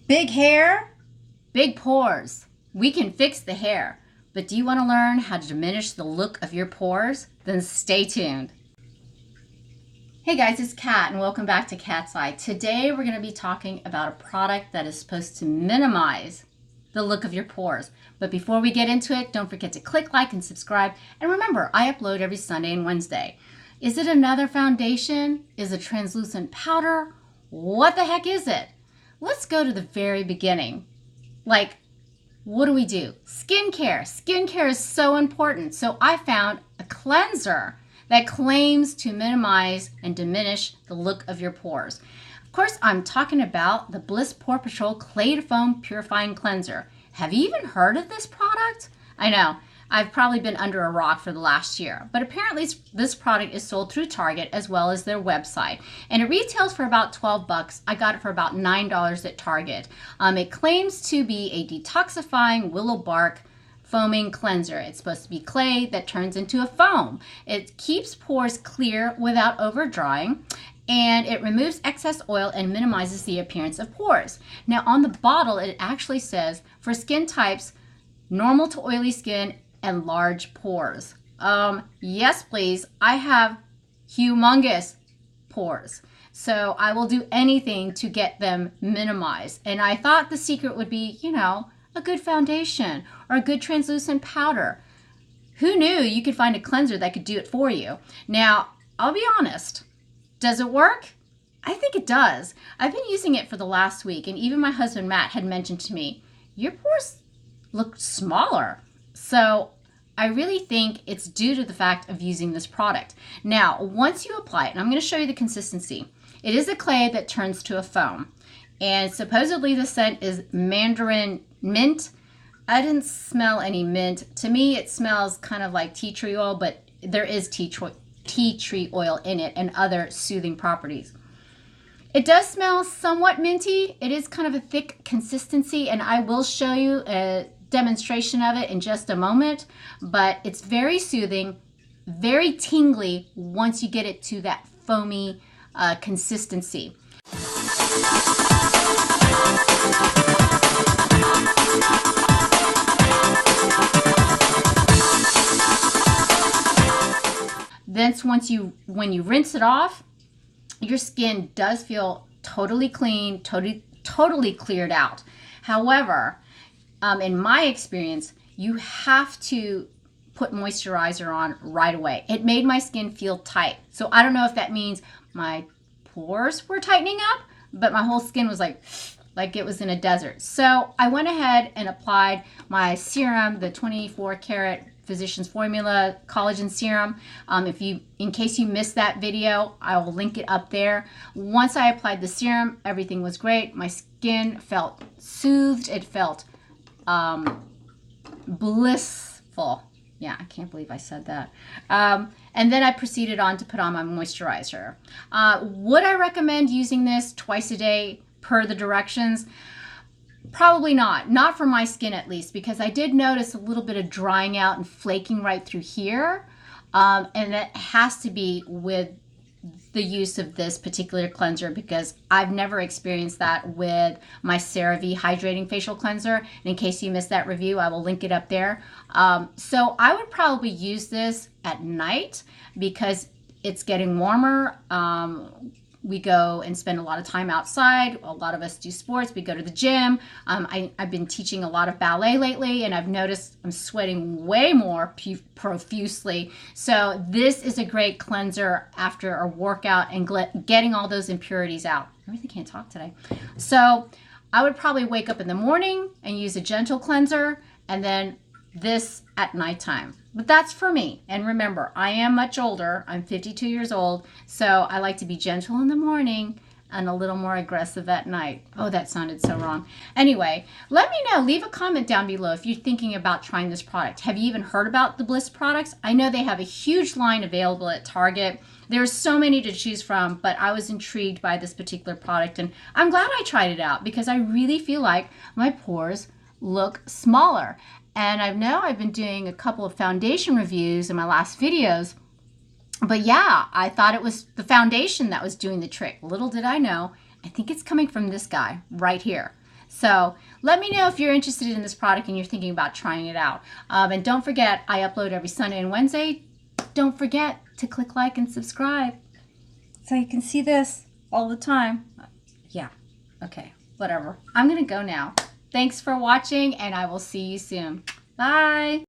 Big hair, big pores. We can fix the hair, but do you want to learn how to diminish the look of your pores? Then stay tuned. Hey guys, it's Kat and welcome back to Cat's Eye. Today we're going to be talking about a product that is supposed to minimize the look of your pores. But before we get into it, don't forget to click like and subscribe. And remember, I upload every Sunday and Wednesday. Is it another foundation? Is it translucent powder? What the heck is it? Let's go to the very beginning. Like, what do we do? Skincare. Skincare is so important. So I found a cleanser that claims to minimize and diminish the look of your pores. Of course, I'm talking about the Bliss Pore Patrol Clay Foam Purifying Cleanser. Have you even heard of this product? I know, I've probably been under a rock for the last year, but apparently this product is sold through Target as well as their website, and it retails for about 12 bucks. I got it for about $9 at Target. It claims to be a detoxifying willow bark foaming cleanser. It's supposed to be clay that turns into a foam. It keeps pores clear without over drying, and it removes excess oil and minimizes the appearance of pores. Now on the bottle it actually says for skin types normal to oily skin and large pores. Yes please, I have humongous pores, so I will do anything to get them minimized. And I thought the secret would be, you know, a good foundation or a good translucent powder. Who knew you could find a cleanser that could do it for you? Now I'll be honest, does it work? I think it does. I've been using it for the last week, and even my husband Matt had mentioned to me, your pores look smaller. So I really think it's due to the fact of using this product. Now, once you apply it, and I'm going to show you the consistency. It is a clay that turns to a foam, and supposedly the scent is mandarin mint. I didn't smell any mint. To me, it smells kind of like tea tree oil, but there is tea tree oil in it and other soothing properties. It does smell somewhat minty. It is kind of a thick consistency, and I will show you a demonstration of it in just a moment, but it's very soothing, very tingly once you get it to that foamy consistency. Then when you rinse it off, your skin does feel totally clean, totally cleared out. However, in my experience, you have to put moisturizer on right away. It made my skin feel tight. So I don't know if that means my pores were tightening up, but my whole skin was like it was in a desert. So I went ahead and applied my serum, the 24 karat Physicians Formula Collagen Serum. In case you missed that video, I will link it up there. Once I applied the serum, everything was great. My skin felt soothed. It felt blissful. Yeah, I can't believe I said that. And then I proceeded on to put on my moisturizer. Would I recommend using this twice a day per the directions? Probably not for my skin at least, because I did notice a little bit of drying out and flaking right through here. And it has to be with the use of this particular cleanser, because I've never experienced that with my CERAVE hydrating facial cleanser. And in case you missed that review, I will link it up there. So I would probably use this at night because it's getting warmer. We go and spend a lot of time outside. A lot of us do sports. We go to the gym. I've been teaching a lot of ballet lately, and I've noticed I'm sweating way more profusely. So this is a great cleanser after a workout and getting all those impurities out. I really can't talk today. So I would probably wake up in the morning and use a gentle cleanser, and then this at nighttime. But that's for me. And remember, I am much older. I'm 52 years old. So I like to be gentle in the morning and a little more aggressive at night. Oh, that sounded so wrong. Anyway, let me know. Leave a comment down below if you're thinking about trying this product. Have you even heard about the Bliss products? I know they have a huge line available at Target. There's so many to choose from, but I was intrigued by this particular product, and I'm glad I tried it out because I really feel like my pores look smaller. And I know I've been doing a couple of foundation reviews in my last videos, but yeah, I thought it was the foundation that was doing the trick. Little did I know, I think it's coming from this guy right here. So let me know if you're interested in this product and you're thinking about trying it out. And don't forget, I upload every Sunday and Wednesday. Don't forget to click like and subscribe so you can see this all the time. Yeah, okay, whatever. I'm gonna go now. Thanks for watching, and I will see you soon. Bye.